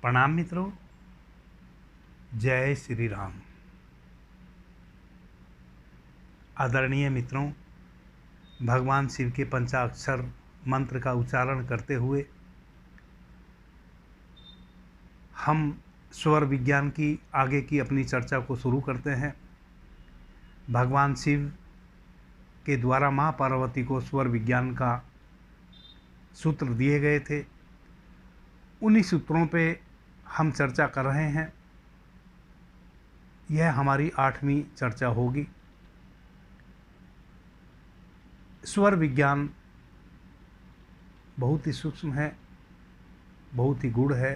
प्रणाम मित्रों, जय श्री राम। आदरणीय मित्रों, भगवान शिव के पंचाक्षर मंत्र का उच्चारण करते हुए हम स्वर विज्ञान की आगे की अपनी चर्चा को शुरू करते हैं। भगवान शिव के द्वारा माँ पार्वती को स्वर विज्ञान का सूत्र दिए गए थे। उन्हीं सूत्रों पे हम चर्चा कर रहे हैं। यह हमारी 8वीं चर्चा होगी। स्वर विज्ञान बहुत ही सूक्ष्म है, बहुत ही गूढ़ है।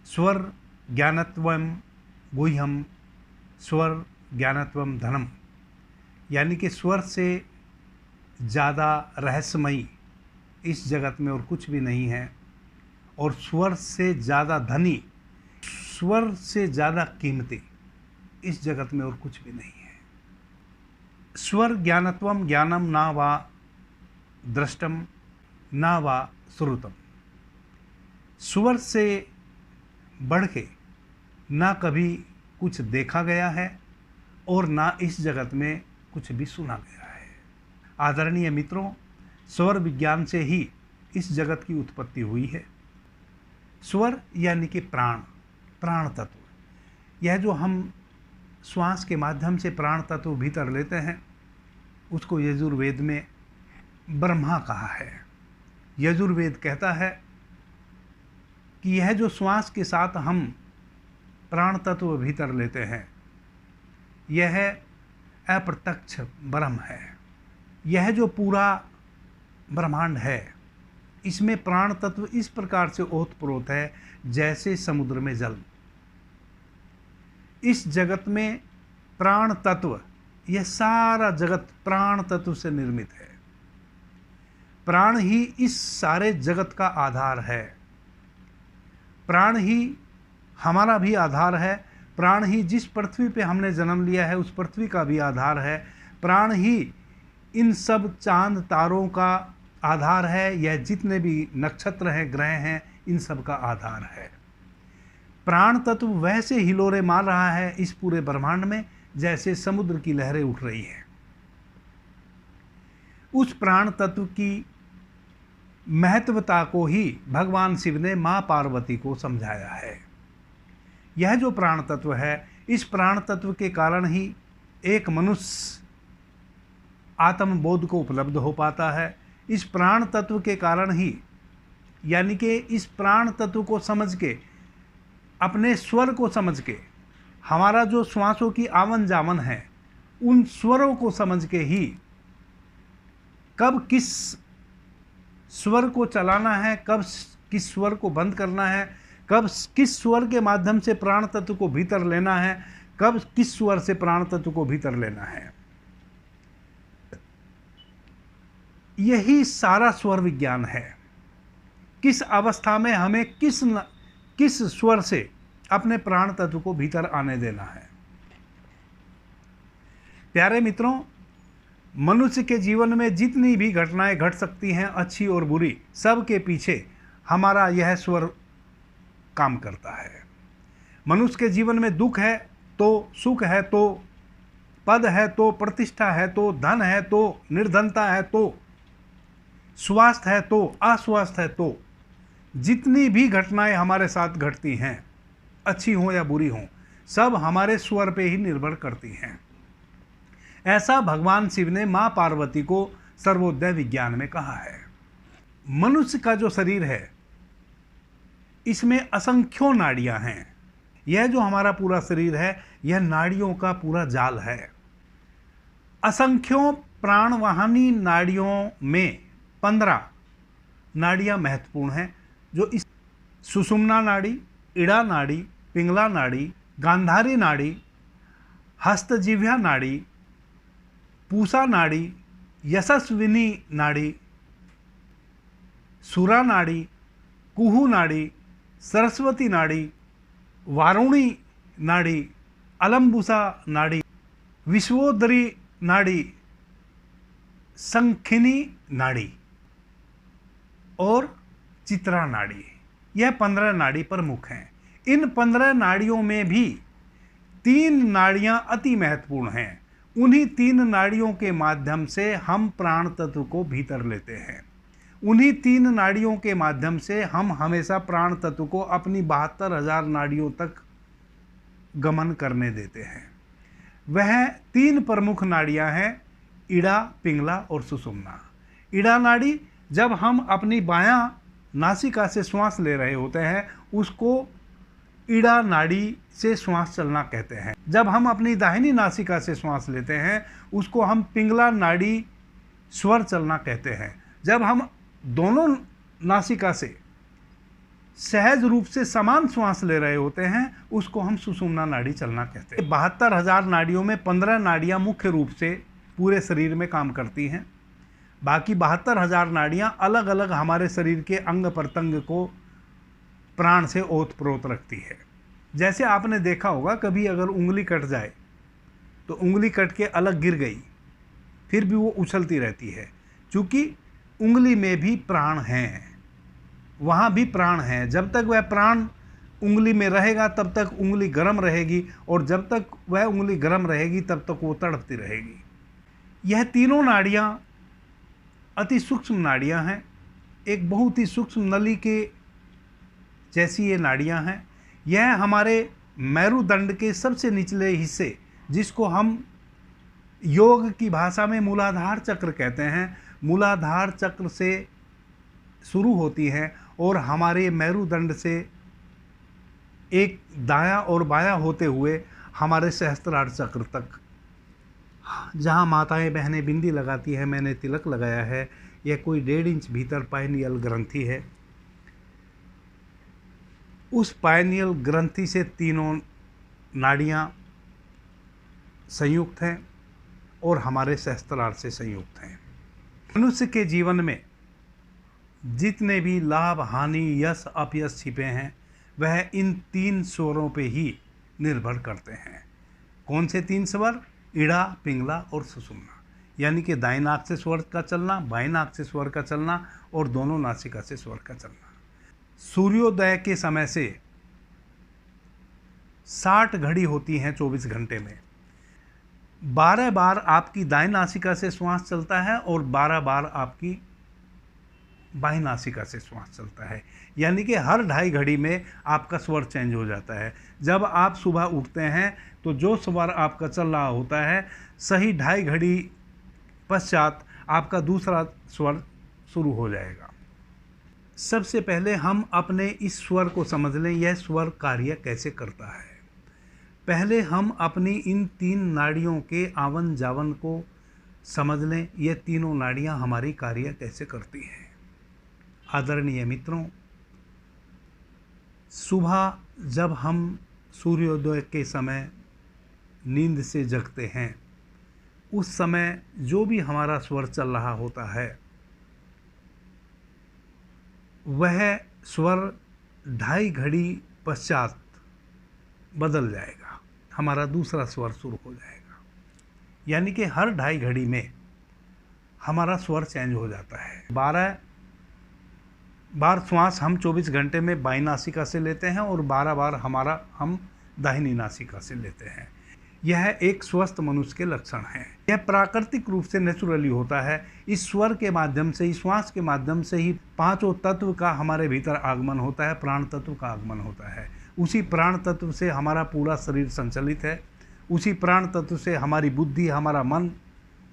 स्वर ज्ञानत्वम गुह्यम, स्वर ज्ञानत्वम धनम, यानी कि स्वर से ज़्यादा रहस्यमयी इस जगत में और कुछ भी नहीं है, और स्वर से ज़्यादा धनी, स्वर से ज़्यादा कीमती इस जगत में और कुछ भी नहीं है। स्वर ज्ञानत्वम ज्ञानम ना वा दृष्टम ना वा श्रुतम। स्वर से बढ़ के ना कभी कुछ देखा गया है और ना इस जगत में कुछ भी सुना गया है। आदरणीय मित्रों, स्वर विज्ञान से ही इस जगत की उत्पत्ति हुई है। स्वर यानी कि प्राण तत्व। यह जो हम श्वास के माध्यम से प्राण तत्व भीतर लेते हैं, उसको यजुर्वेद में ब्रह्मा कहा है। यजुर्वेद कहता है कि यह जो श्वास के साथ हम प्राण तत्व भीतर लेते हैं, यह अप्रत्यक्ष ब्रह्म है। यह जो पूरा ब्रह्मांड है, इसमें प्राण तत्व इस प्रकार से ओतप्रोत है जैसे समुद्र में जल। इस जगत में प्राण तत्व, यह सारा जगत प्राण तत्व से निर्मित है। प्राण ही इस सारे जगत का आधार है। प्राण ही हमारा भी आधार है। प्राण ही जिस पृथ्वी पे हमने जन्म लिया है उस पृथ्वी का भी आधार है। प्राण ही इन सब चांद तारों का आधार है। यह जितने भी नक्षत्र हैं, ग्रह हैं, इन सब का आधार है। प्राण तत्व वैसे हिलोरे मार रहा है इस पूरे ब्रह्मांड में जैसे समुद्र की लहरें उठ रही है। उस प्राण तत्व की महत्वता को ही भगवान शिव ने मां पार्वती को समझाया है। यह जो प्राण तत्व है, इस प्राण तत्व के कारण ही एक मनुष्य आत्मबोध को उपलब्ध हो पाता है। इस प्राण तत्व के कारण ही, यानी कि इस प्राण तत्व को समझ के, अपने स्वर को समझ के, हमारा जो श्वासों की आवन जावन है, उन स्वरों को समझ के ही कब किस स्वर को चलाना है, कब किस स्वर को बंद करना है, कब किस स्वर के माध्यम से प्राण तत्व को भीतर लेना है, कब किस स्वर से प्राण तत्व को भीतर लेना है, यही सारा स्वर विज्ञान है। किस अवस्था में हमें किस स्वर से अपने प्राण तत्व को भीतर आने देना है। प्यारे मित्रों, मनुष्य के जीवन में जितनी भी घटनाएं घट सकती हैं, अच्छी और बुरी, सब के पीछे हमारा यह स्वर काम करता है। मनुष्य के जीवन में दुख है तो, सुख है तो, पद है तो, प्रतिष्ठा है तो, धन है तो, निर्धनता है तो, स्वास्थ्य है तो, अस्वास्थ्य है तो, जितनी भी घटनाएं हमारे साथ घटती हैं, अच्छी हो या बुरी हो, सब हमारे स्वर पे ही निर्भर करती हैं। ऐसा भगवान शिव ने मां पार्वती को सर्वोदय विज्ञान में कहा है। मनुष्य का जो शरीर है, इसमें असंख्यों नाड़ियां हैं। यह जो हमारा पूरा शरीर है, यह नाड़ियों का पूरा जाल है। असंख्यों प्राणवाहिनी नाड़ियों में 15 नाड़ियां महत्वपूर्ण हैं, जो इस सुषुम्ना नाड़ी, इड़ा नाड़ी, पिंगला नाड़ी, गांधारी नाड़ी, हस्तजिह्वा नाड़ी, पूषा नाड़ी, यशस्विनी नाड़ी, सुरा नाड़ी, कुहू नाड़ी, सरस्वती नाड़ी, वारुणी नाड़ी, अलम्बुसा नाड़ी, विश्वोदरी नाड़ी, संखिनी नाड़ी और चित्रा नाड़ी। यह 15 नाड़ी प्रमुख हैं। इन 15 नाड़ियों में भी 3 नाड़ियां अति महत्वपूर्ण हैं। उन्हीं 3 नाड़ियों के माध्यम से हम प्राण तत्व को भीतर लेते हैं। उन्हीं 3 नाड़ियों के माध्यम से हम हमेशा प्राण तत्व को अपनी 72,000 नाड़ियों तक गमन करने देते हैं। वह 3 प्रमुख नाड़ियां हैं, इड़ा, पिंगला और सुषुम्ना। इड़ा नाड़ी, जब हम अपनी बायां नासिका से श्वास ले रहे होते हैं उसको इड़ा नाड़ी से श्वास चलना कहते हैं। जब हम अपनी दाहिनी नासिका से श्वास लेते हैं उसको हम पिंगला नाड़ी स्वर चलना कहते हैं। जब हम दोनों नासिका से सहज रूप से समान श्वास ले रहे होते हैं उसको हम सुषुम्ना नाड़ी चलना कहते हैं। 72,000 नाड़ियों में 15 नाड़ियां मुख्य रूप से पूरे शरीर में काम करती हैं। बाकी 72,000 नाड़ियां अलग अलग हमारे शरीर के अंग प्रत्यंग को प्राण से ओतप्रोत रखती है। जैसे आपने देखा होगा, कभी अगर उंगली कट जाए तो उंगली कट के अलग गिर गई फिर भी वो उछलती रहती है, क्योंकि उंगली में भी प्राण हैं, वहाँ भी प्राण हैं। जब तक वह प्राण उंगली में रहेगा तब तक उंगली गर्म रहेगी, और जब तक वह उंगली गर्म रहेगी तब तक वो तड़पती रहेगी। यह तीनों नाड़ियाँ अति सूक्ष्म नाड़ियाँ हैं। एक बहुत ही सूक्ष्म नली के जैसी ये नाड़ियाँ हैं। यह हमारे मेरुदंड के सबसे निचले हिस्से, जिसको हम योग की भाषा में मूलाधार चक्र कहते हैं, मूलाधार चक्र से शुरू होती हैं और हमारे मेरुदंड से एक दायां और बायां होते हुए हमारे सहस्त्रार चक्र तक, जहां माताएं बहनें बिंदी लगाती हैं, मैंने तिलक लगाया है, यह कोई 1.5 इंच भीतर पाइनियल ग्रंथि है। उस पाइनियल ग्रंथि से तीनों नाड़ियां संयुक्त हैं और हमारे सहस्त्रार से संयुक्त हैं। मनुष्य के जीवन में जितने भी लाभ, हानि, यश, अपयश छिपे हैं वह इन 3 स्वरों पे ही निर्भर करते हैं। कौन से 3 स्वर? इड़ा, पिंगला और सुषुम्ना। यानी कि दाईं नाक से स्वर का चलना, बाईं नाक से स्वर का चलना और दोनों नासिका से स्वर का चलना। सूर्योदय के समय से 60 घड़ी होती हैं 24 घंटे में। 12 बार आपकी दाईं नासिका से श्वास चलता है और 12 बार आपकी बाईं नासिका से श्वास चलता है। यानी कि हर 2.5 घड़ी में आपका स्वर चेंज हो जाता है। जब आप सुबह उठते हैं तो जो स्वर आपका चल रहा होता है, सही 2.5 घड़ी पश्चात आपका दूसरा स्वर शुरू हो जाएगा। सबसे पहले हम अपने इस स्वर को समझ लें, यह स्वर कार्य कैसे करता है। पहले हम अपनी इन 3 नाड़ियों के आवन जावन को समझ लें, यह तीनों नाड़ियां हमारी कार्य कैसे करती हैं। आदरणीय मित्रों, सुबह जब हम सूर्योदय के समय नींद से जगते हैं, उस समय जो भी हमारा स्वर चल रहा होता है वह स्वर 2.5 घड़ी पश्चात बदल जाएगा, हमारा दूसरा स्वर शुरू हो जाएगा। यानी कि हर 2.5 घड़ी में हमारा स्वर चेंज हो जाता है। 12 बार श्वास हम 24 घंटे में बाईं नासिका से लेते हैं और 12 बार हम दाहिनी नासिका से लेते हैं। यह एक स्वस्थ मनुष्य के लक्षण हैं। यह प्राकृतिक रूप से नेचुरली होता है। इस स्वर के माध्यम से ही, श्वास के माध्यम से ही 5 तत्व का हमारे भीतर आगमन होता है, प्राण तत्व का आगमन होता है। उसी प्राण तत्व से हमारा पूरा शरीर संचालित है, उसी प्राण तत्व से हमारी बुद्धि, हमारा मन।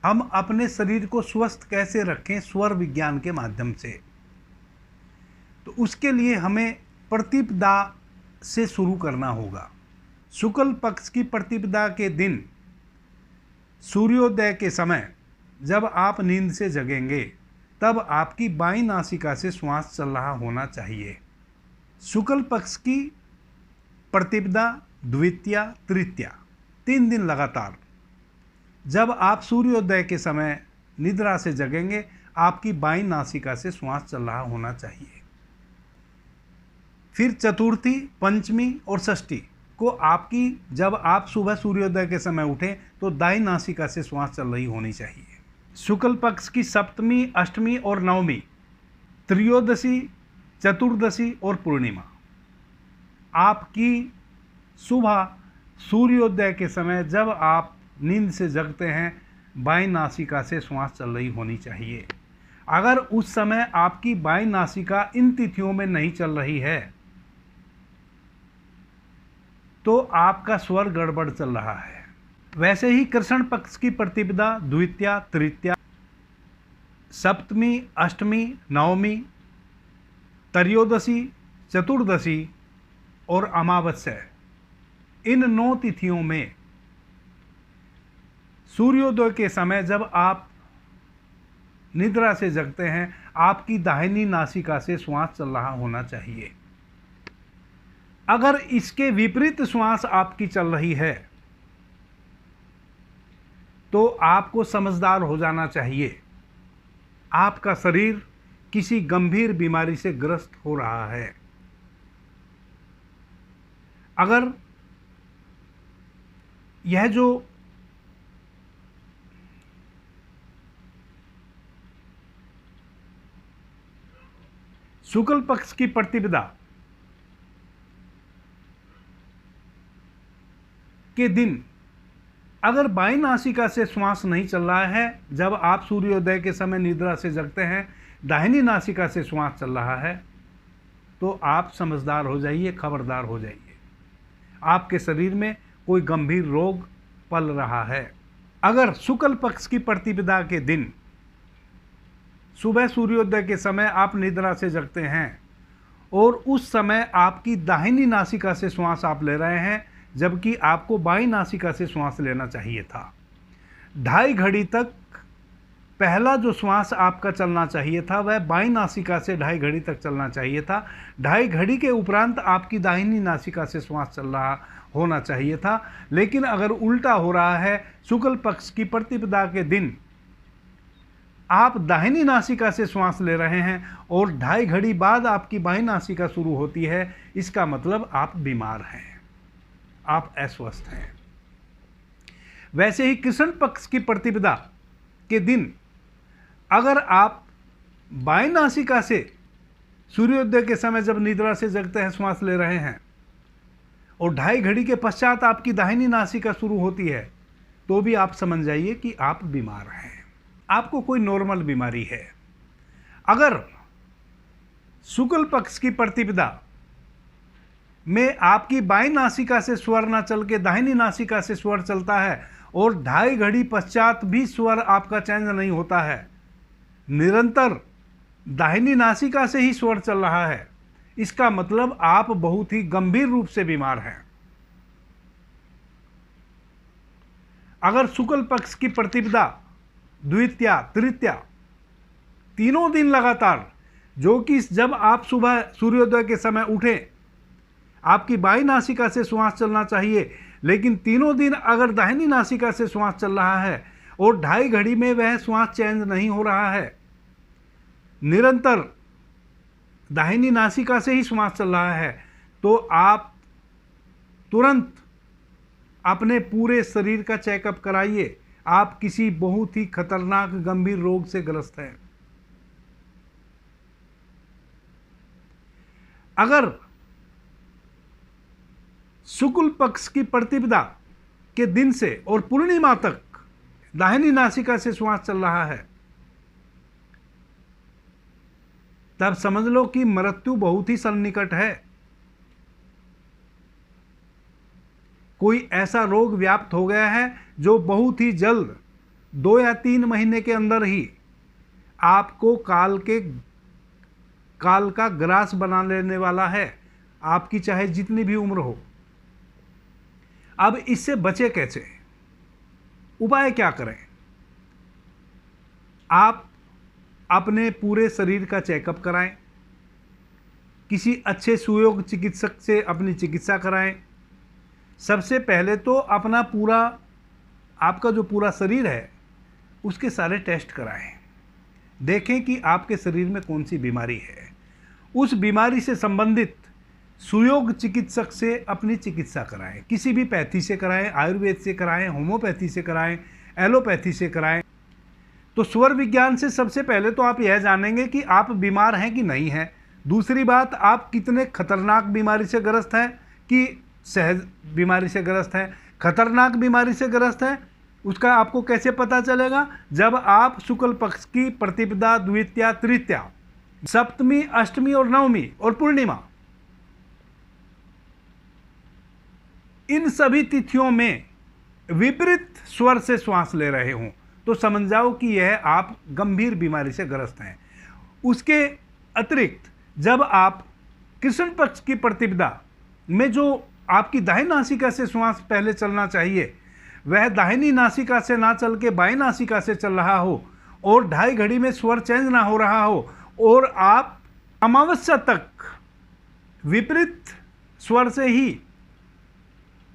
हम अपने शरीर को स्वस्थ कैसे रखें? स्वर विज्ञान के माध्यम से। तो उसके लिए हमें प्रतिपदा से शुरू करना होगा। शुक्ल पक्ष की प्रतिपदा के दिन सूर्योदय के समय जब आप नींद से जगेंगे तब आपकी बाईं नासिका से श्वास चल रहा होना चाहिए। शुक्ल पक्ष की प्रतिपदा, द्वितीया, तृतीया 3 दिन लगातार जब आप सूर्योदय के समय निद्रा से जगेंगे, आपकी बाईं नासिका से श्वास चल रहा होना चाहिए। फिर चतुर्थी, पंचमी और षष्ठी को आपकी, जब आप सुबह सूर्योदय के समय उठें तो दाईं नासिका से श्वास चल रही होनी चाहिए। शुक्ल पक्ष की सप्तमी, अष्टमी और नवमी, त्रयोदशी, चतुर्दशी और पूर्णिमा आपकी सुबह सूर्योदय के समय जब आप नींद से जगते हैं बाईं नासिका से श्वास चल रही होनी चाहिए। अगर उस समय आपकी बाईं नासिका इन तिथियों में नहीं चल रही है तो आपका स्वर गड़बड़ चल रहा है। वैसे ही कृष्ण पक्ष की प्रतिपदा, द्वितीया, तृतीया, सप्तमी, अष्टमी, नवमी, त्रयोदशी, चतुर्दशी और अमावस्या, इन 9 तिथियों में सूर्योदय के समय जब आप निद्रा से जगते हैं आपकी दाहिनी नासिका से श्वास चल रहा होना चाहिए। अगर इसके विपरीत श्वास आपकी चल रही है तो आपको समझदार हो जाना चाहिए, आपका शरीर किसी गंभीर बीमारी से ग्रस्त हो रहा है। अगर यह जो शुक्ल पक्ष की प्रतिपदा के दिन अगर बाईं नासिका से श्वास नहीं चल रहा है, जब आप सूर्योदय के समय निद्रा से जगते हैं दाहिनी नासिका से श्वास चल रहा है, तो आप समझदार हो जाइए, खबरदार हो जाइए, आपके शरीर में कोई गंभीर रोग पल रहा है। अगर शुक्ल पक्ष की प्रतिपदा के दिन सुबह सूर्योदय के समय आप निद्रा से जगते हैं और उस समय आपकी दाहिनी नासिका से श्वास आप ले रहे हैं जबकि आपको बाईं नासिका से श्वास लेना चाहिए था, 2.5 घड़ी तक पहला जो श्वास आपका चलना चाहिए था वह बाईं नासिका से 2.5 घड़ी तक चलना चाहिए था। 2.5 घड़ी के उपरांत आपकी दाहिनी नासिका से श्वास चल रहा होना चाहिए था। लेकिन अगर उल्टा हो रहा है, शुक्ल पक्ष की प्रतिपदा के दिन आप दाहिनी नासिका से श्वास ले रहे हैं और 2.5 घड़ी बाद आपकी बाईं नासिका शुरू होती है, इसका मतलब आप बीमार हैं, आप अस्वस्थ हैं। वैसे ही कृष्ण पक्ष की प्रतिपदा के दिन अगर आप बाईं नासिका से सूर्योदय के समय जब निद्रा से जगते हैं श्वास ले रहे हैं और 2.5 घड़ी के पश्चात आपकी दाहिनी नासिका शुरू होती है, तो भी आप समझ जाइए कि आप बीमार हैं, आपको कोई नॉर्मल बीमारी है। अगर शुक्ल पक्ष की प्रतिपदा में आपकी बाईं नासिका से स्वर ना चल के दाहिनी नासिका से स्वर चलता है और 2.5 घड़ी पश्चात भी स्वर आपका चेंज नहीं होता है, निरंतर दाहिनी नासिका से ही स्वर चल रहा है, इसका मतलब आप बहुत ही गंभीर रूप से बीमार हैं। अगर शुक्ल पक्ष की प्रतिपदा, द्वितीया, तृतीया तीनों दिन लगातार, जो कि जब आप सुबह सूर्योदय के समय उठें आपकी बाईं नासिका से श्वास चलना चाहिए, लेकिन तीनों दिन अगर दाहिनी नासिका से श्वास चल रहा है और 2.5 घड़ी में वह श्वास चेंज नहीं हो रहा है, निरंतर दाहिनी नासिका से ही श्वास चल रहा है, तो आप तुरंत अपने पूरे शरीर का चेकअप कराइए, आप किसी बहुत ही खतरनाक गंभीर रोग से ग्रस्त हैं। अगर शुक्ल पक्ष की प्रतिपदा के दिन से और पूर्णिमा तक दाहिनी नासिका से श्वास चल रहा है, तब समझ लो कि मृत्यु बहुत ही सन्निकट है। कोई ऐसा रोग व्याप्त हो गया है जो बहुत ही जल्द 2 या 3 महीने के अंदर ही आपको काल का ग्रास बना लेने वाला है, आपकी चाहे जितनी भी उम्र हो। अब इससे बचे कैसे, उपाय क्या करें? आप अपने पूरे शरीर का चेकअप कराएं, किसी अच्छे सुयोग चिकित्सक से अपनी चिकित्सा कराएं। सबसे पहले तो अपना आपका जो पूरा शरीर है उसके सारे टेस्ट कराएं, देखें कि आपके शरीर में कौन सी बीमारी है। उस बीमारी से संबंधित सुयोग चिकित्सक से अपनी चिकित्सा कराएं, किसी भी पैथी से कराएं, आयुर्वेद से कराएं, होम्योपैथी से कराएं, एलोपैथी से कराएं। तो स्वर विज्ञान से सबसे पहले तो आप यह जानेंगे कि आप बीमार हैं कि नहीं हैं। दूसरी बात, आप कितने खतरनाक बीमारी से ग्रस्त हैं कि सहज बीमारी से ग्रस्त है, खतरनाक बीमारी से ग्रस्त है, उसका आपको कैसे पता चलेगा? जब आप शुक्ल पक्ष की प्रतिपदा, द्वितीया, तृतीया, सप्तमी, अष्टमी और नवमी और पूर्णिमा, इन सभी तिथियों में विपरीत स्वर से श्वास ले रहे हों तो समझ जाओ कि यह आप गंभीर बीमारी से ग्रस्त हैं। उसके अतिरिक्त जब आप कृष्ण पक्ष की प्रतिपदा में जो आपकी दाहिनी नासिका से श्वास पहले चलना चाहिए वह दाहिनी नासिका से ना चल के बाईं नासिका से चल रहा हो और 2.5 घड़ी में स्वर चेंज ना हो रहा हो और आप अमावस्या तक विपरीत स्वर से ही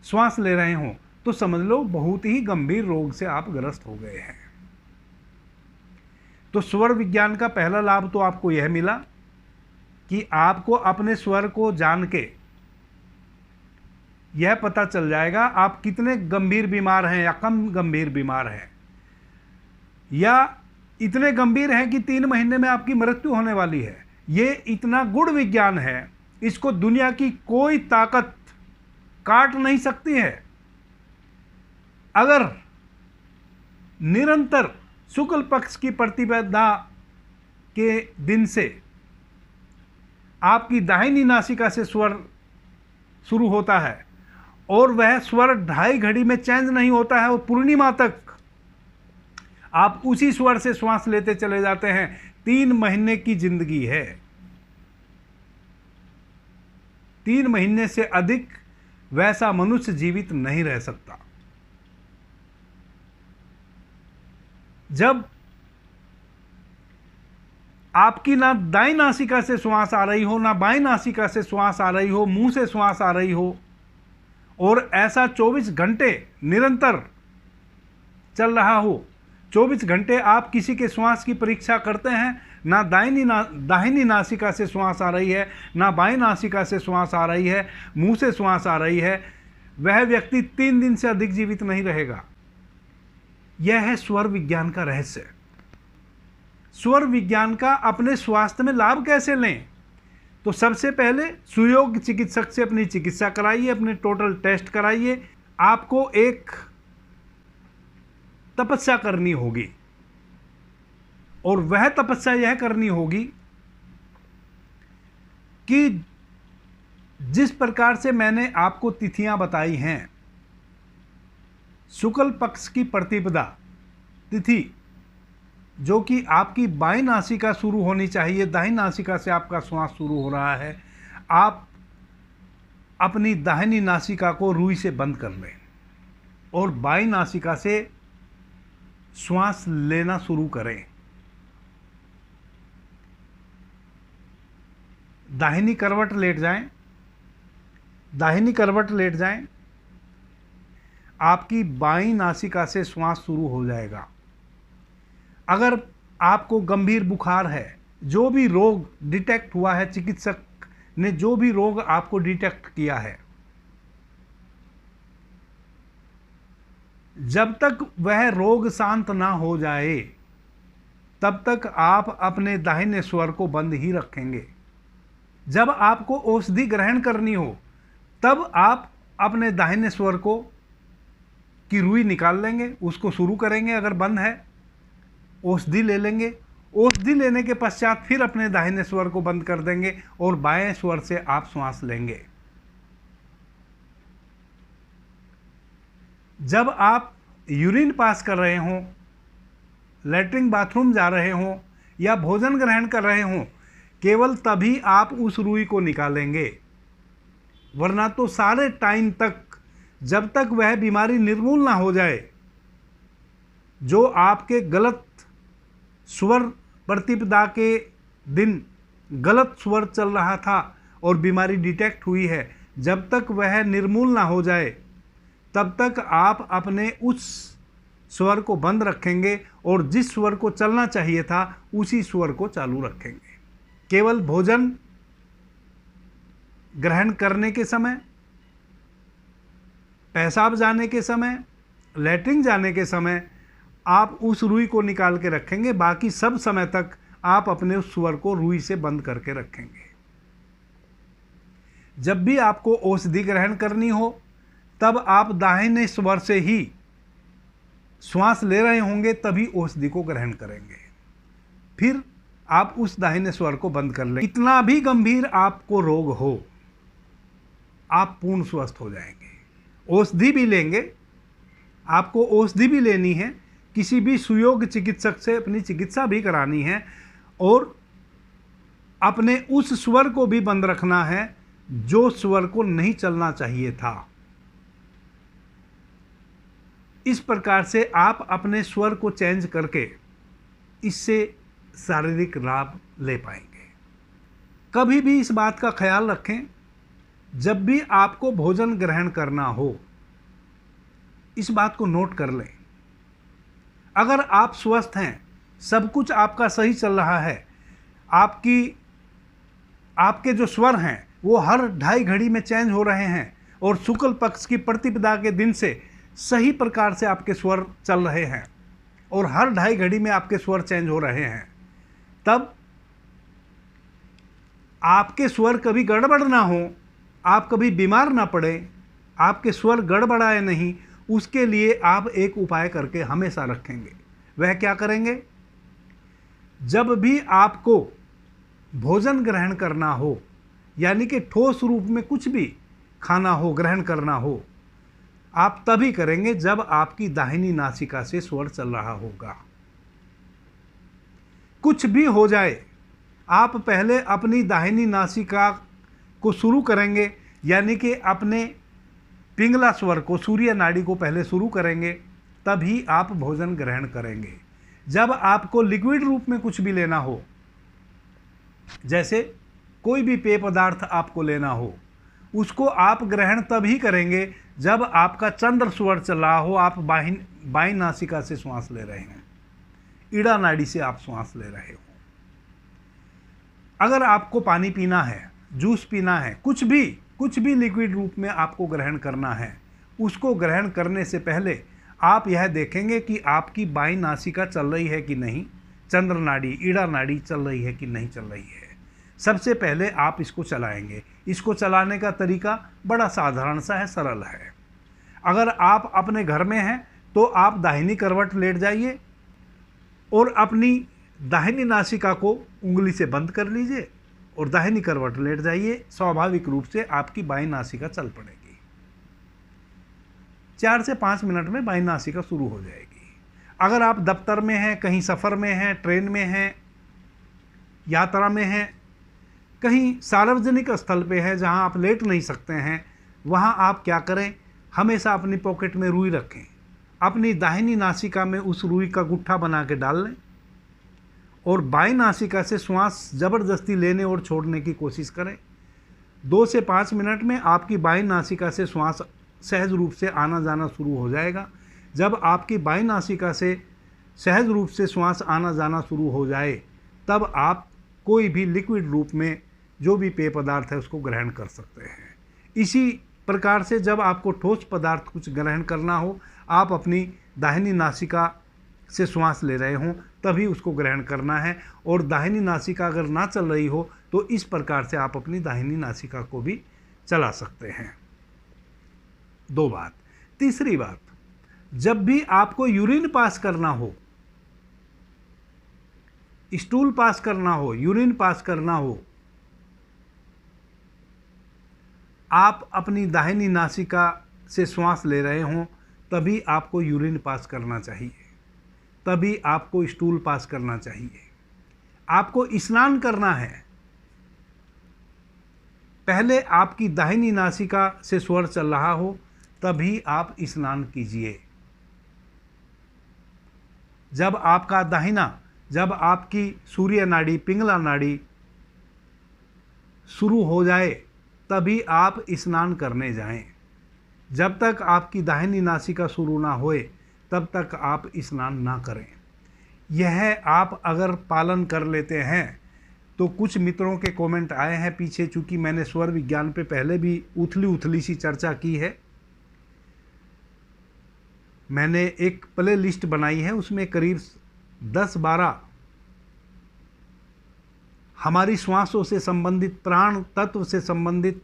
श्वास ले रहे हों तो समझ लो बहुत ही गंभीर रोग से आप ग्रस्त हो गए हैं। तो स्वर विज्ञान का पहला लाभ तो आपको यह मिला कि आपको अपने स्वर को जान के यह पता चल जाएगा आप कितने गंभीर बीमार हैं या कम गंभीर बीमार हैं, या इतने गंभीर हैं कि 3 महीने में आपकी मृत्यु होने वाली है। ये इतना गूढ़ विज्ञान है, इसको दुनिया की कोई ताकत काट नहीं सकती है। अगर निरंतर शुक्ल पक्ष की प्रतिपदा के दिन से आपकी दाहिनी नासिका से स्वर शुरू होता है और वह स्वर 2.5 घड़ी में चेंज नहीं होता है और पूर्णिमा तक आप उसी स्वर से श्वास लेते चले जाते हैं, 3 महीने की जिंदगी है। 3 महीने से अधिक वैसा मनुष्य जीवित नहीं रह सकता। जब आपकी ना दाईं नासिका से श्वास आ रही हो ना बाईं नासिका से श्वास आ रही हो, मुंह से श्वास आ रही हो और ऐसा 24 घंटे निरंतर चल रहा हो, 24 घंटे आप किसी के श्वास की परीक्षा करते हैं, ना दाहिनी नासिका से श्वास आ रही है ना बाईं नासिका से श्वास आ रही है, मुंह से श्वास आ रही है, वह व्यक्ति 3 दिन से अधिक जीवित नहीं रहेगा। यह है स्वर विज्ञान का रहस्य। स्वर विज्ञान का अपने स्वास्थ्य में लाभ कैसे लें? तो सबसे पहले सुयोग्य चिकित्सक से अपनी चिकित्सा कराइए, अपने टोटल टेस्ट कराइए। आपको एक तपस्या करनी होगी और वह तपस्या यह करनी होगी कि जिस प्रकार से मैंने आपको तिथियां बताई हैं, शुक्ल पक्ष की प्रतिपदा तिथि जो कि आपकी बाईं नासिका शुरू होनी चाहिए, दाहिनी नासिका से आपका श्वास शुरू हो रहा है, आप अपनी दाहिनी नासिका को रुई से बंद कर लें और बाईं नासिका से श्वास लेना शुरू करें। दाहिनी करवट लेट जाएं, दाहिनी करवट लेट जाएं, आपकी बाईं नासिका से श्वास शुरू हो जाएगा। अगर आपको गंभीर बुखार है, जो भी रोग डिटेक्ट हुआ है, चिकित्सक ने जो भी रोग आपको डिटेक्ट किया है, जब तक वह रोग शांत ना हो जाए तब तक आप अपने दाहिने स्वर को बंद ही रखेंगे। जब आपको औषधि ग्रहण करनी हो तब आप अपने दाहिने स्वर को की रुई निकाल लेंगे, उसको शुरू करेंगे। अगर बंद है औषधि ले लेंगे, औषधि लेने के पश्चात फिर अपने दाहिने स्वर को बंद कर देंगे और बाएं स्वर से आप श्वास लेंगे। जब आप यूरिन पास कर रहे हों, लैट्रिन बाथरूम जा रहे हों या भोजन ग्रहण कर रहे हों, केवल तभी आप उस रुई को निकालेंगे, वरना तो सारे टाइम तक जब तक वह बीमारी निर्मूल ना हो जाए, जो आपके गलत स्वर प्रतिपदा के दिन गलत स्वर चल रहा था और बीमारी डिटेक्ट हुई है, जब तक वह निर्मूल ना हो जाए तब तक आप अपने उस स्वर को बंद रखेंगे और जिस स्वर को चलना चाहिए था उसी स्वर को चालू रखेंगे। केवल भोजन ग्रहण करने के समय, पेशाब जाने के समय, लैट्रिन जाने के समय आप उस रुई को निकाल के रखेंगे। बाकी सब समय तक आप अपने उस स्वर को रुई से बंद करके रखेंगे। जब भी आपको औषधि ग्रहण करनी हो तब आप दाहिने स्वर से ही श्वास ले रहे होंगे, तभी औषधि को ग्रहण करेंगे। फिर आप उस दाहिने स्वर को बंद कर लें। इतना भी गंभीर आपको रोग हो, आप पूर्ण स्वस्थ हो जाएंगे। औषधि भी लेंगे, आपको औषधि भी लेनी है, किसी भी सुयोग्य चिकित्सक से अपनी चिकित्सा भी करानी है, और अपने उस स्वर को भी बंद रखना है जो स्वर को नहीं चलना चाहिए था। इस प्रकार से आप अपने स्वर को चेंज करके इससे शारीरिक लाभ ले पाएंगे। कभी भी इस बात का ख्याल रखें, जब भी आपको भोजन ग्रहण करना हो, इस बात को नोट कर लें। अगर आप स्वस्थ हैं, सब कुछ आपका सही चल रहा है, आपके जो स्वर हैं वो हर 2.5 घड़ी में चेंज हो रहे हैं, और शुक्ल पक्ष की प्रतिपदा के दिन से सही प्रकार से आपके स्वर चल रहे हैं, और हर 2.5 घड़ी में आपके स्वर चेंज हो रहे हैं, तब आपके स्वर कभी गड़बड़ ना हो, आप कभी बीमार ना पड़े, आपके स्वर गड़बड़ाए नहीं, उसके लिए आप एक उपाय करके हमेशा रखेंगे। वह क्या करेंगे? जब भी आपको भोजन ग्रहण करना हो, यानी कि ठोस रूप में कुछ भी खाना हो, ग्रहण करना हो, आप तभी करेंगे जब आपकी दाहिनी नासिका से स्वर चल रहा होगा। कुछ भी हो जाए, आप पहले अपनी दाहिनी नासिका को शुरू करेंगे, यानी कि अपने पिंगला स्वर को, सूर्य नाड़ी को पहले शुरू करेंगे, तभी आप भोजन ग्रहण करेंगे। जब आपको लिक्विड रूप में कुछ भी लेना हो, जैसे कोई भी पेय पदार्थ आपको लेना हो, उसको आप ग्रहण तभी करेंगे जब आपका चंद्र स्वर चल रहा हो, आप बाईं नासिका से श्वास ले रहे हैं, ईड़ा नाड़ी से आप श्वास ले रहे हो। अगर आपको पानी पीना है, जूस पीना है, कुछ भी लिक्विड रूप में आपको ग्रहण करना है, उसको ग्रहण करने से पहले आप यह देखेंगे कि आपकी बाईं नासिका चल रही है कि नहीं, चंद्र नाड़ी, ईड़ा नाड़ी चल रही है कि नहीं चल रही है। सबसे पहले आप इसको चलाएंगे। इसको चलाने का तरीका बड़ा साधारण सा है, सरल है। अगर आप अपने घर में हैं तो आप दाहिनी करवट लेट जाइए और अपनी दाहिनी नासिका को उंगली से बंद कर लीजिए और दाहिनी करवट लेट जाइए। स्वाभाविक रूप से आपकी बाईं नासिका चल पड़ेगी। 4 से 5 मिनट में बाईं नासिका शुरू हो जाएगी। अगर आप दफ्तर में हैं, कहीं सफ़र में हैं, ट्रेन में हैं, यात्रा में हैं, कहीं सार्वजनिक स्थल पे है जहां आप लेट नहीं सकते हैं, वहां आप क्या करें, हमेशा अपनी पॉकेट में रुई रखें। अपनी दाहिनी नासिका में उस रुई का गुट्ठा बना के डाल लें और बाईं नासिका से श्वास ज़बरदस्ती लेने और छोड़ने की कोशिश करें। 2 से 5 मिनट में आपकी बाईं नासिका से श्वास सहज रूप से आना जाना शुरू हो जाएगा। जब आपकी बाईं नासिका से सहज रूप से श्वास आना जाना शुरू हो जाए, तब आप कोई भी लिक्विड रूप में जो भी पेय पदार्थ है उसको ग्रहण कर सकते हैं। इसी प्रकार से जब आपको ठोस पदार्थ कुछ ग्रहण करना हो, आप अपनी दाहिनी नासिका से श्वास ले रहे हों, तभी उसको ग्रहण करना है। और दाहिनी नासिका अगर ना चल रही हो तो इस प्रकार से आप अपनी दाहिनी नासिका को भी चला सकते हैं। 2 बात। तीसरी बात, जब भी आपको यूरिन पास करना हो, स्टूल पास करना हो, यूरिन पास करना हो, आप अपनी दाहिनी नासिका से श्वास ले रहे हों, तभी आपको यूरिन पास करना चाहिए, तभी आपको स्टूल पास करना चाहिए। आपको स्नान करना है, पहले आपकी दाहिनी नासिका से स्वर चल रहा हो, तभी आप स्नान कीजिए। जब आपकी सूर्य नाड़ी, पिंगला नाड़ी शुरू हो जाए, तभी आप स्नान करने जाएं। जब तक आपकी दाहिनी नासिका शुरू ना होए, तब तक आप स्नान ना करें। यह आप अगर पालन कर लेते हैं तो कुछ मित्रों के कमेंट आए हैं पीछे, चूँकि मैंने स्वर विज्ञान पे पहले भी उथली सी चर्चा की है। मैंने एक प्ले लिस्ट बनाई है, उसमें करीब 10-12 हमारी श्वासों से संबंधित, प्राण तत्व से संबंधित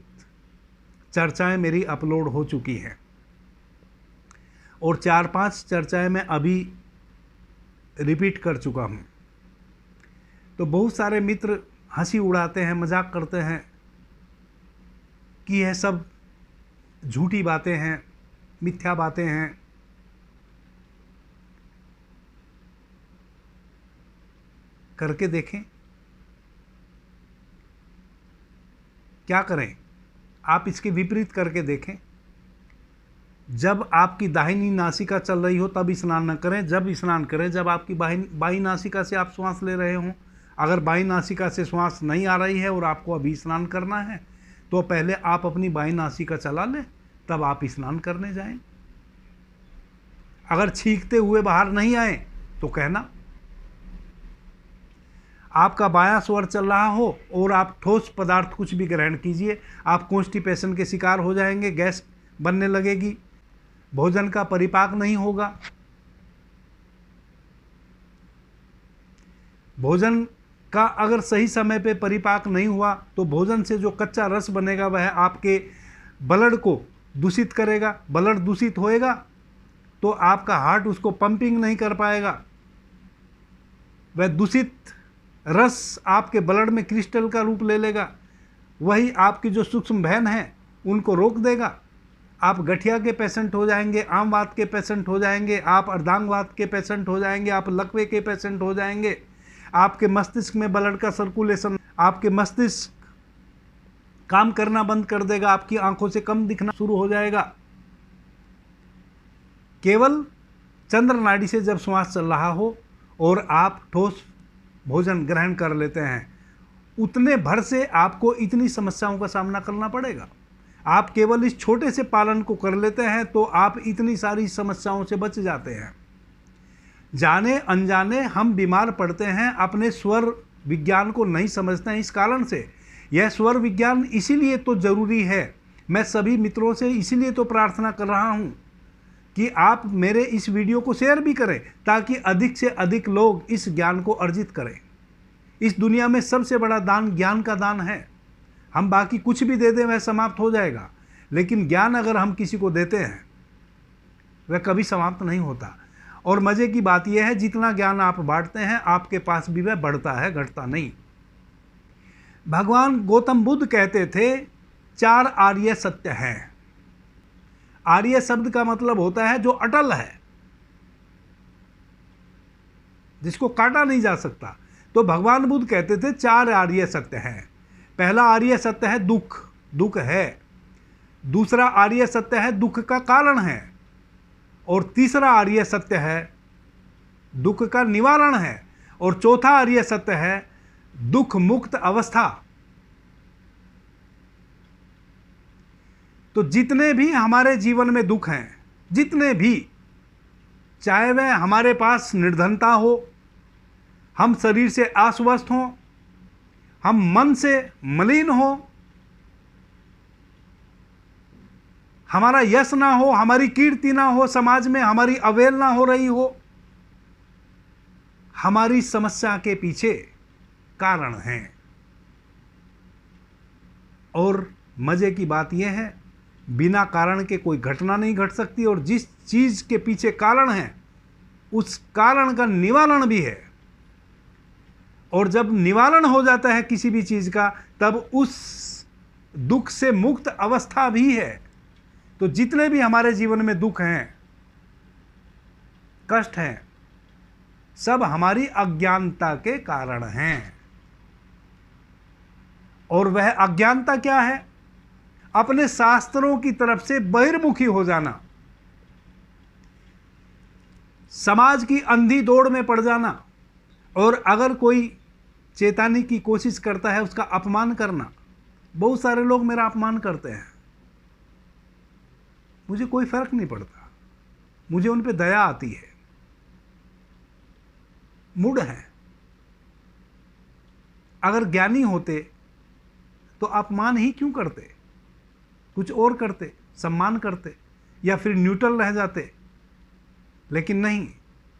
चर्चाएं मेरी अपलोड हो चुकी हैं और 4-5 चर्चाएं मैं अभी रिपीट कर चुका हूं। तो बहुत सारे मित्र हंसी उड़ाते हैं, मजाक करते हैं कि यह सब झूठी बातें हैं, मिथ्या बातें हैं। करके देखें, क्या करें? आप इसके विपरीत करके देखें। जब आपकी दाहिनी नासिका चल रही हो तब स्नान न करें, जब स्नान करें जब आपकी बाई नासिका से आप श्वास ले रहे हों। अगर बाई नासिका से श्वास नहीं आ रही है और आपको अभी स्नान करना है तो पहले आप अपनी बाई नासिका चला लें, तब आप स्नान करने जाएं। अगर छींकते हुए बाहर नहीं आए तो कहना। आपका बायां स्वर चल रहा हो और आप ठोस पदार्थ कुछ भी ग्रहण कीजिए, आप कॉन्स्टिपेशन के शिकार हो जाएंगे, गैस बनने लगेगी, भोजन का परिपाक नहीं होगा। भोजन का अगर सही समय पे परिपाक नहीं हुआ तो भोजन से जो कच्चा रस बनेगा वह आपके ब्लड को दूषित करेगा। ब्लड दूषित होएगा तो आपका हार्ट उसको पंपिंग नहीं कर पाएगा। वह दूषित रस आपके ब्लड में क्रिस्टल का रूप ले लेगा, वही आपकी जो सूक्ष्म वेन है उनको रोक देगा। आप गठिया के पेशेंट हो जाएंगे, आमवात के पेशेंट हो जाएंगे, आप अर्धांगवात के पेशेंट हो जाएंगे, आप लकवे के पेशेंट हो जाएंगे। आपके मस्तिष्क में ब्लड का सर्कुलेशन, आपके मस्तिष्क काम करना बंद कर देगा, आपकी आंखों से कम दिखना शुरू हो जाएगा। केवल चंद्र नाड़ी से जब श्वास चल रहा हो और आप ठोस भोजन ग्रहण कर लेते हैं, उतने भर से आपको इतनी समस्याओं का सामना करना पड़ेगा। आप केवल इस छोटे से पालन को कर लेते हैं तो आप इतनी सारी समस्याओं से बच जाते हैं। जाने अनजाने हम बीमार पड़ते हैं, अपने स्वर विज्ञान को नहीं समझते हैं। इस कारण से यह स्वर विज्ञान इसीलिए तो जरूरी है। मैं सभी मित्रों से इसीलिए तो प्रार्थना कर रहा हूं कि आप मेरे इस वीडियो को शेयर भी करें ताकि अधिक से अधिक लोग इस ज्ञान को अर्जित करें। इस दुनिया में सबसे बड़ा दान ज्ञान का दान है। हम बाकी कुछ भी दे दें वह समाप्त हो जाएगा, लेकिन ज्ञान अगर हम किसी को देते हैं वह कभी समाप्त नहीं होता। और मज़े की बात यह है, जितना ज्ञान आप बांटते हैं आपके पास भी वह बढ़ता है, घटता नहीं। भगवान गौतम बुद्ध कहते थे 4 आर्य सत्य हैं। आर्य शब्द का मतलब होता है जो अटल है, जिसको काटा नहीं जा सकता। तो भगवान बुद्ध कहते थे 4 आर्य सत्य हैं। पहला आर्य सत्य है दुख, दुख है। दूसरा आर्य सत्य है दुख का कारण है। और तीसरा आर्य सत्य है दुख का निवारण है। और चौथा आर्य सत्य है दुख मुक्त अवस्था। तो जितने भी हमारे जीवन में दुख हैं, जितने भी, चाहे वह हमारे पास निर्धनता हो, हम शरीर से अस्वस्थ हों, हम मन से मलिन हो, हमारा यश ना हो, हमारी कीर्ति ना हो, समाज में हमारी अवहेलना हो रही हो, हमारी समस्या के पीछे कारण हैं। और मजे की बात यह है, बिना कारण के कोई घटना नहीं घट सकती और जिस चीज के पीछे कारण है उस कारण का निवारण भी है। और जब निवारण हो जाता है किसी भी चीज का, तब उस दुख से मुक्त अवस्था भी है। तो जितने भी हमारे जीवन में दुख हैं, कष्ट हैं, सब हमारी अज्ञानता के कारण हैं। और वह अज्ञानता क्या है? अपने शास्त्रों की तरफ से बहिर्मुखी हो जाना, समाज की अंधी दौड़ में पड़ जाना, और अगर कोई चेताने की कोशिश करता है उसका अपमान करना। बहुत सारे लोग मेरा अपमान करते हैं, मुझे कोई फर्क नहीं पड़ता, मुझे उन पे दया आती है। मूड है। अगर ज्ञानी होते तो अपमान ही क्यों करते, कुछ और करते, सम्मान करते, या फिर न्यूट्रल रह जाते। लेकिन नहीं,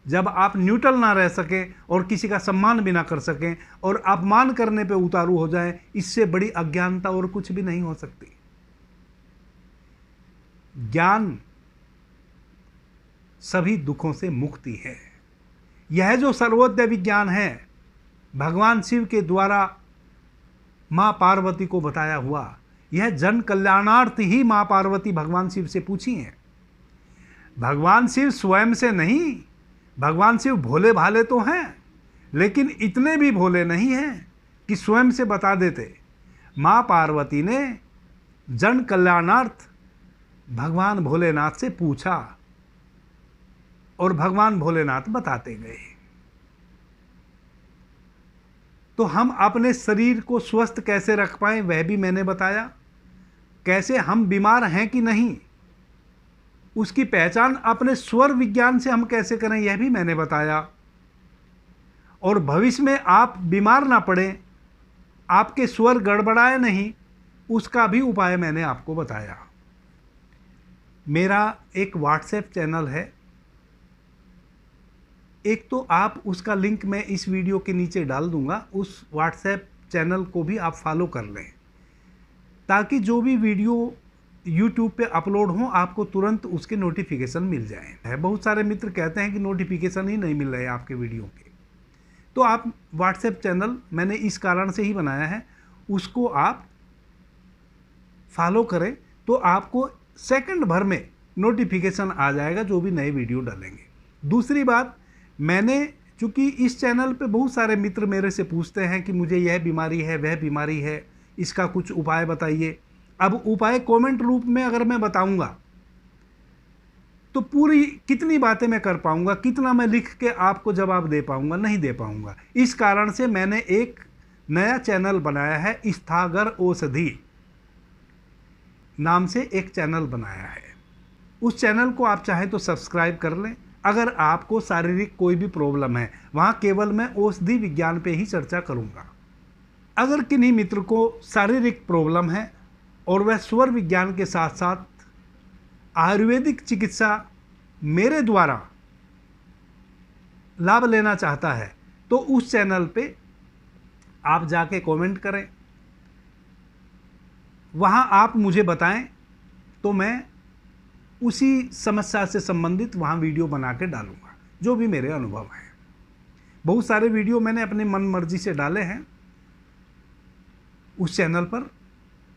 जब आप न्यूट्रल ना रह सकें और किसी का सम्मान भी ना कर सकें और अपमान करने पे उतारू हो जाएं, इससे बड़ी अज्ञानता और कुछ भी नहीं हो सकती। ज्ञान सभी दुखों से मुक्ति है। यह जो सर्वोदय विज्ञान है भगवान शिव के द्वारा माँ पार्वती को बताया हुआ, यह जन कल्याणार्थ ही माँ पार्वती भगवान शिव से पूछी हैं। भगवान शिव स्वयं से नहीं, भगवान शिव भोले भाले तो हैं लेकिन इतने भी भोले नहीं हैं कि स्वयं से बता देते। माँ पार्वती ने जन कल्याणार्थ भगवान भोलेनाथ से पूछा और भगवान भोलेनाथ बताते गए। तो हम अपने शरीर को स्वस्थ कैसे रख पाएं वह भी मैंने बताया। कैसे हम बीमार हैं कि नहीं उसकी पहचान अपने स्वर विज्ञान से हम कैसे करें यह भी मैंने बताया। और भविष्य में आप बीमार ना पड़े, आपके स्वर गड़बड़ाए नहीं, उसका भी उपाय मैंने आपको बताया। मेरा एक व्हाट्सएप चैनल है, एक तो आप उसका लिंक मैं इस वीडियो के नीचे डाल दूंगा, उस व्हाट्सएप चैनल को भी आप फॉलो कर लें ताकि जो भी वीडियो यूट्यूब पे अपलोड हो आपको तुरंत उसके नोटिफिकेशन मिल जाए। बहुत सारे मित्र कहते हैं कि नोटिफिकेशन ही नहीं मिल रहे आपके वीडियो के, तो आप व्हाट्सएप चैनल मैंने इस कारण से ही बनाया है, उसको आप फॉलो करें तो आपको सेकंड भर में नोटिफिकेशन आ जाएगा जो भी नए वीडियो डालेंगे। दूसरी बात, मैंने चूँकि इस चैनल पे बहुत सारे मित्र मेरे से पूछते हैं कि मुझे यह बीमारी है वह बीमारी है, इसका कुछ उपाय बताइए। अब उपाय कमेंट रूप में अगर मैं बताऊंगा तो पूरी कितनी बातें मैं कर पाऊंगा, कितना मैं लिख के आपको जवाब दे पाऊंगा, नहीं दे पाऊंगा। इस कारण से मैंने एक नया चैनल बनाया है, स्थागर औषधि नाम से एक चैनल बनाया है। उस चैनल को आप चाहे तो सब्सक्राइब कर लें। अगर आपको शारीरिक कोई भी प्रॉब्लम है वहाँ केवल मैं औषधि विज्ञान पे ही चर्चा करूँगा। अगर किन्हीं मित्र को शारीरिक प्रॉब्लम है और वह स्वर विज्ञान के साथ साथ आयुर्वेदिक चिकित्सा मेरे द्वारा लाभ लेना चाहता है तो उस चैनल पे आप जाके कमेंट करें, वहाँ आप मुझे बताएं तो मैं उसी समस्या से संबंधित वहाँ वीडियो बना के डालूंगा जो भी मेरे अनुभव हैं। बहुत सारे वीडियो मैंने अपने मन मर्जी से डाले हैं उस चैनल पर,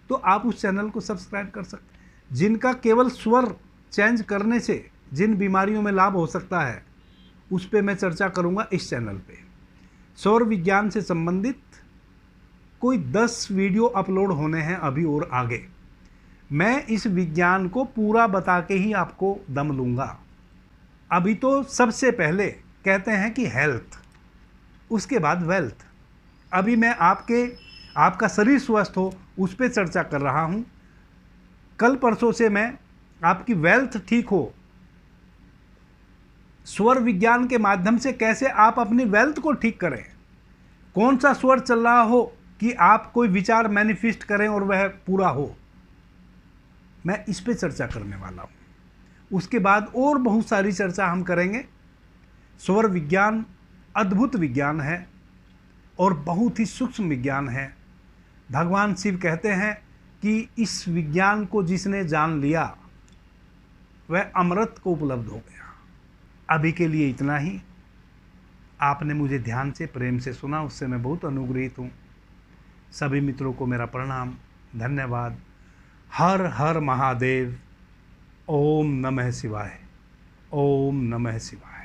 तो आप उस चैनल को सब्सक्राइब कर सकते हैं। जिनका केवल स्वर चेंज करने से जिन बीमारियों में लाभ हो सकता है उस पे मैं चर्चा करूंगा इस चैनल पे। स्वर विज्ञान से संबंधित कोई 10 वीडियो अपलोड होने हैं अभी और आगे। मैं इस विज्ञान को पूरा बता के ही आपको दम लूँगा। अभी तो सबसे पहले कहते हैं कि हेल्थ, उसके बाद वेल्थ। अभी मैं आपका शरीर स्वस्थ हो उस पर चर्चा कर रहा हूँ। कल परसों से मैं आपकी वेल्थ ठीक हो, स्वर विज्ञान के माध्यम से कैसे आप अपनी वेल्थ को ठीक करें, कौन सा स्वर चल रहा हो कि आप कोई विचार मैनिफेस्ट करें और वह पूरा हो, मैं इस पे चर्चा करने वाला हूँ। उसके बाद और बहुत सारी चर्चा हम करेंगे। स्वर विज्ञान अद्भुत विज्ञान है और बहुत ही सूक्ष्म विज्ञान है। भगवान शिव कहते हैं कि इस विज्ञान को जिसने जान लिया वह अमृत को उपलब्ध हो गया। अभी के लिए इतना ही। आपने मुझे ध्यान से प्रेम से सुना, उससे मैं बहुत अनुग्रहित हूँ। सभी मित्रों को मेरा प्रणाम, धन्यवाद। हर हर महादेव। ओम नमः शिवाय। ओम नमः शिवाय।